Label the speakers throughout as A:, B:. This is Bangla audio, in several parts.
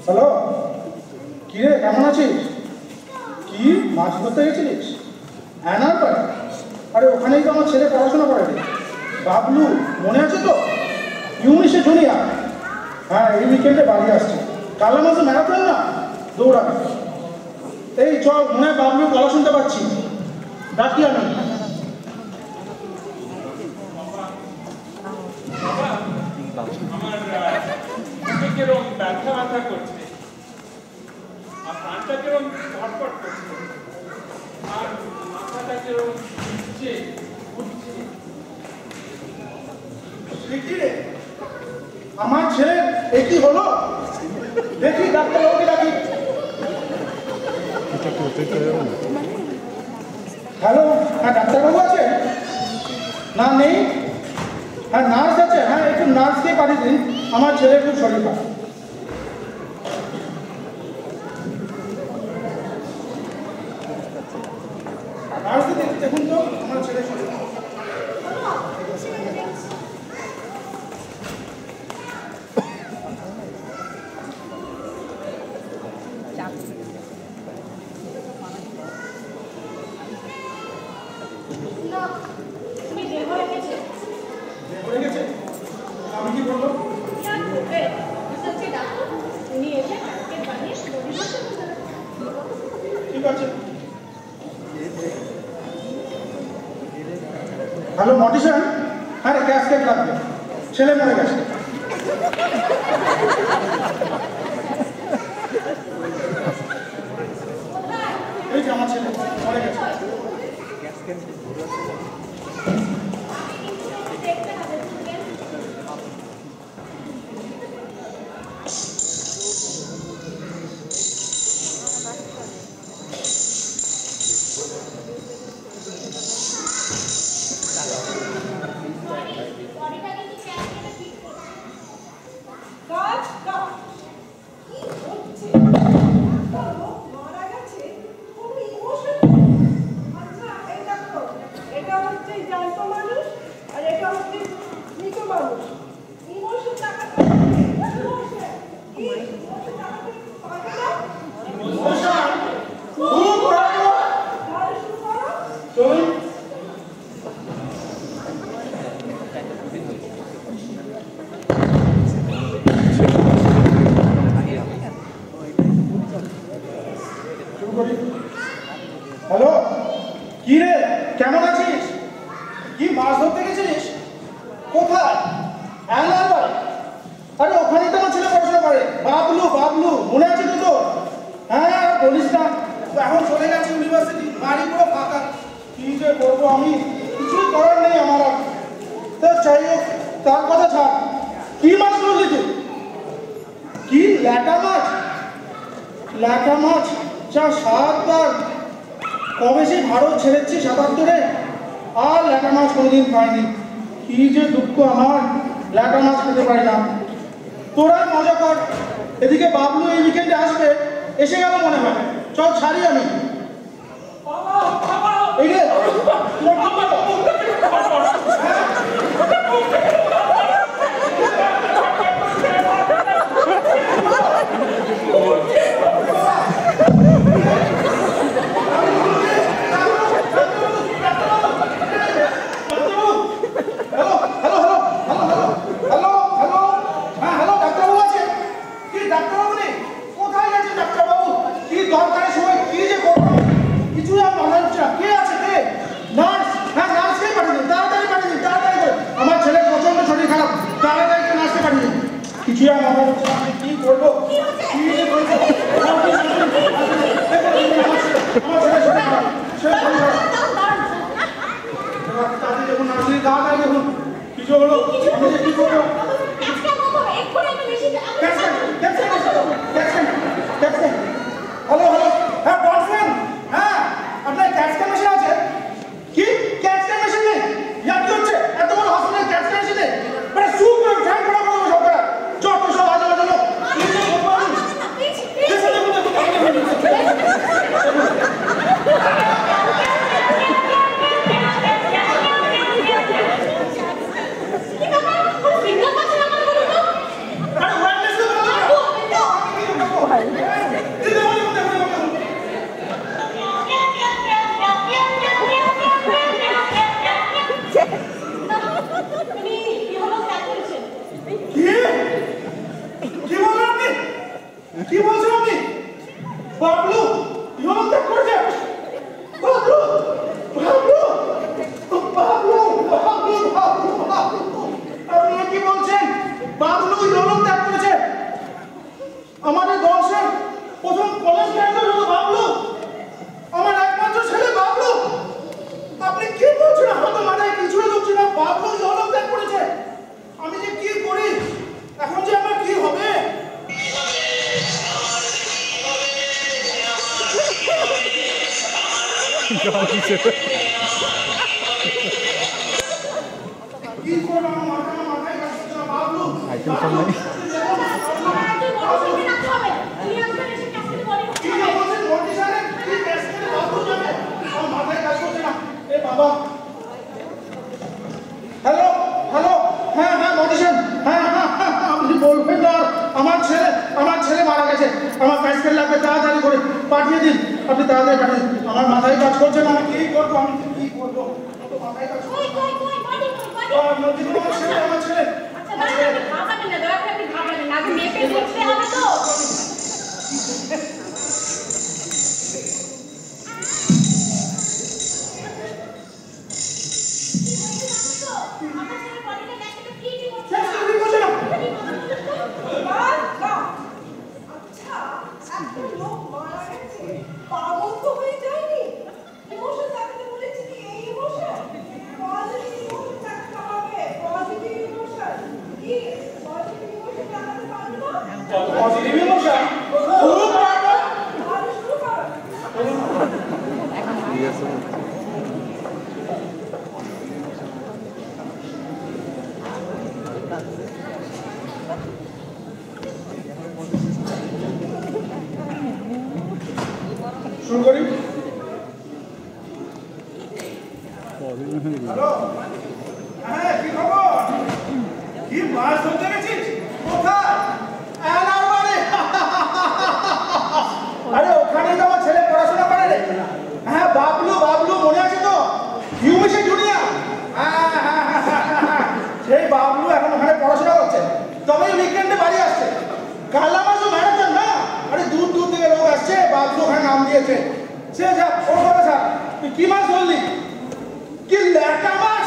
A: হ্যালো, কি রে, কেমন আছিস? কি মাছ ধরতে গেছিলিস? অ্যানার পাড়ে? আরে ওখানেই তো আমার ছেলে পড়াশোনা করে রে, বাবলু, মনে আছে তো? ইউনিশে জুনিয়র। হ্যাঁ, এই উইকেন্ডে বাড়ি আসছে। কাল মাসে ম্যারাথন না, দৌড়াবে। এই চল, মনে হয় বাবলু গলা শুনতে পাচ্ছি, ডাকি আমি।
B: ব্যথা ব্যথা করছে, আর প্রাণটা কিরকম ছটফট করছে, আর মাথাটা কিরকম ঘুরছে ঘুরছে।
A: আমার ছেলে একই হলো, দেখি ডাক্তারবাবুকে ডাকি। হ্যালো, হ্যাঁ ডাক্তারবাবু আছে? না নেই? হ্যাঁ নার্স আছে, হ্যাঁ একটু নার্সকে পাঠিয়ে দিন, আমার ছেলে খুব শরীর খারাপ। নার্সকে দেখুন তো, আমার ছেলে শরীর খারাপ। আমি কি বলবো? ঠিক আছে। হ্যালো মটিশন, হ্যাঁ রে ক্যাসকেট লাগবে, ছেলে মরে গেছে। এই যে আমার ছেলে মরে গেছে। হ্যালো, কি রে, কেমন আছিস? কি মাছ ধরতে গেছিলিস? কোথায়? আরে ওখানেই তো আমার ছেলে পড়াশোনা করে, বাবলু, বাবলু, মনে আছে তো তোর? হ্যাঁ বলিস না, এখন চলে গেছে ইউনিভার্সিটি, বাড়ি পুরো ফাঁকা। কি যে করবো আমি, কিছুই করার নেই আমার। তো যাই হোক, তার কথা ছাড়। কি মাছ ধরলি তুই? কি ল্যাটা মাছ? ল্যাটা মাছ যা স্বাদ তার। কবে সেই ভারত ছেড়েছি ৭৭-এ, আর ল্যাটা মাছ কোনোদিন খাইনি। কি যে দুঃখ আমার, ল্যাটা মাছ খেতে পারি না। তোরা মজা কর, এদিকে বাবলু এই উইকেন্ডে আসবে, এসে গেল মনে হয়। চল ছাড়ি আমি। এই রে কি করবো, কিছু হলো, কি করবো? কি বলছেন আপনি? বাবলু ইহলোক ত্যাগ করেছে? বাবলু বাবলু বাবলু বাবলু বাবলু বাবলু আপনি কি বলছেন? বাবলু ইহলোক ত্যাগ করেছে? আমাদের বংশের প্রথম কলেজ গ্রাজুয়েট হলো বাবলু, আমার একমাত্র ছেলে বাবলু। আপনি কি বলছেন? আমার তো মাথায় কিছুই ঢুকছে না। বাবলু ইহলোক ত্যাগ করেছে? আমি যে কি করি এখন, যে আমার কি হবে? কি করবো? আমার মাথায় কাজ করছে না। বাবলু হ্যালো হ্যালো, হ্যাঁ হ্যাঁ মধুসূদন, হ্যাঁ হ্যাঁ আপনি বলবেন না। আমার ছেলে মারা গেছে, আমার প্যাসপোর্ট লাগবে, তাড়াতাড়ি করে পাঠিয়ে দিন। আপনি তাড়াতাড়ি পাঠিয়ে দিন, আমার মাথায় কাজ করছে না। আমি কি করবো? আমি কি করবো? মাথায় কাজ করছে আমার ছেলে। শুরু করি। হ্যালো, হ্যাঁ কি খবর? কি মাছ ধরতে গেছিস? কোথায়? আরে ওখানেই তো আমার ছেলে পড়াশোনা করে রে। হ্যাঁ বাবলু বাবলু মনে আছে তো? ইউমিশে জুনিয়র, সেই বাবলু এখন ওখানে পড়াশোনা করছে। তবে উইকেন্ডে বাড়ি আসছে। কালা মাছও ম্যারাথন না, আরে দূর দূর থেকে লোক আসছে, বাবলু ওখানে নাম দিয়েছে। সে যা ওর কথা থাক। তুই কি মাছ ধরলি? কি ল্যাটা মাছ?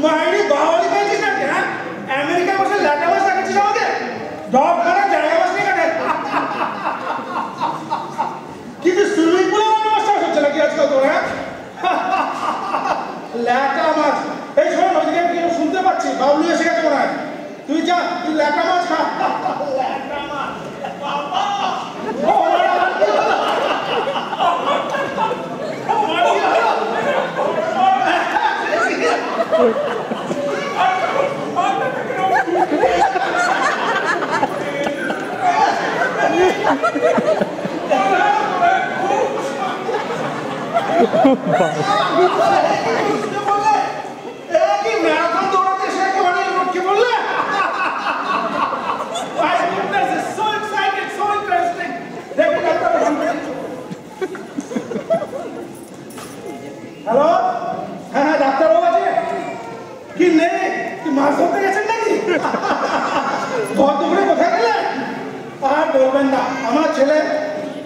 A: মাইরি বাওয়ালি পেয়েছিস নাকি? হ্যাঁ, আমেরিকায় বসে ল্যাটা মাছ দেখাচ্ছিস আমাকে? ডব করে জায়গা মাছ নিয়ে কাটে। কিন্তু সুইমিং পুলে মাছ চাষ হচ্ছে নাকি আজকাল তোর? হ্যাঁ, ল্যাটা মাছ। এই শোন, ওইদিকে শুনতে পাচ্ছি বাবলু এসে গেছে মনে হয়। তুই যা, তুই ল্যাটা মাছ খা। ল্যাটা মাছ বাবা। ম্যারাথন দৌড়াতে এসে একেবারে কি বললে? My goodness, it's so exciting, so interesting. Hello, হ্যাঁ হ্যাঁ ডাক্তারবাবু আছে কি? নেই? কি মাছ ধরতে গেছেন নাকি? ভর দুপুরে কোথায় গেলেন? আর বলবেন না, আমার ছেলে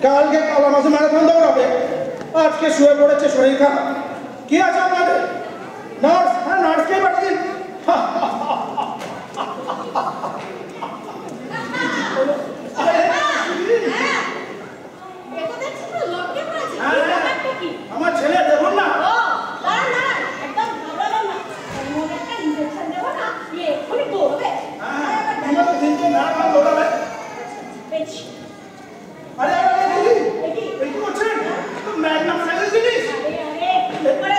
A: কালকে কালা মাছে ম্যারাথন দৌড়াবে, আজকে শুয়ে পড়েছে, শরীর খারাপ। কি আছে আপনাদের? নার্স? হ্যাঁ নার্সকেই পাঠিয়ে দিন। আমার ছেলে দেখুন না। আরে দিদি এই কি করছেন? ম্যাগনাম সাইলেন্স জিনিস।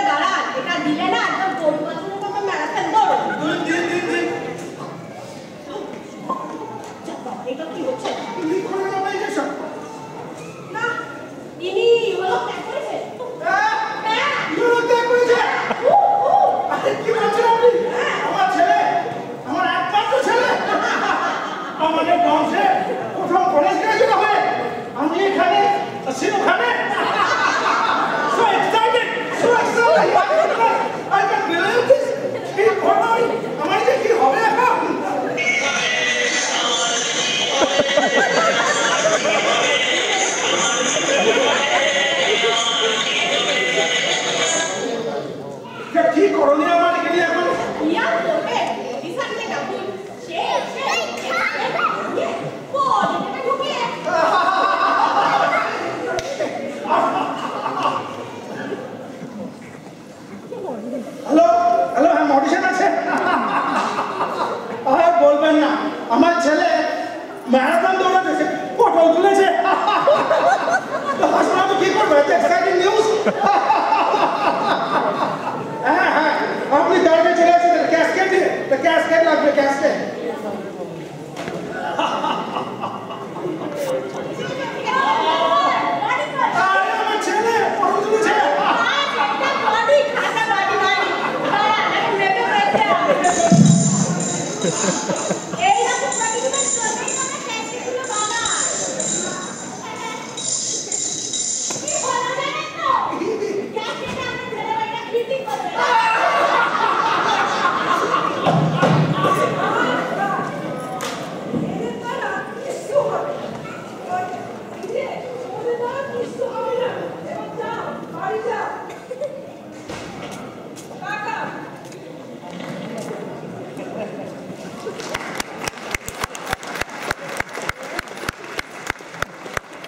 C: দাঁড়া, এটা দিলে না একদম দৌড় ম্যারাথন দৌড়
A: কে আসছে? আরে আমার ছেলে ফটো তুলেছে।
C: বাড়ি খাতা বাড়ি বাড়ি আমি নেবে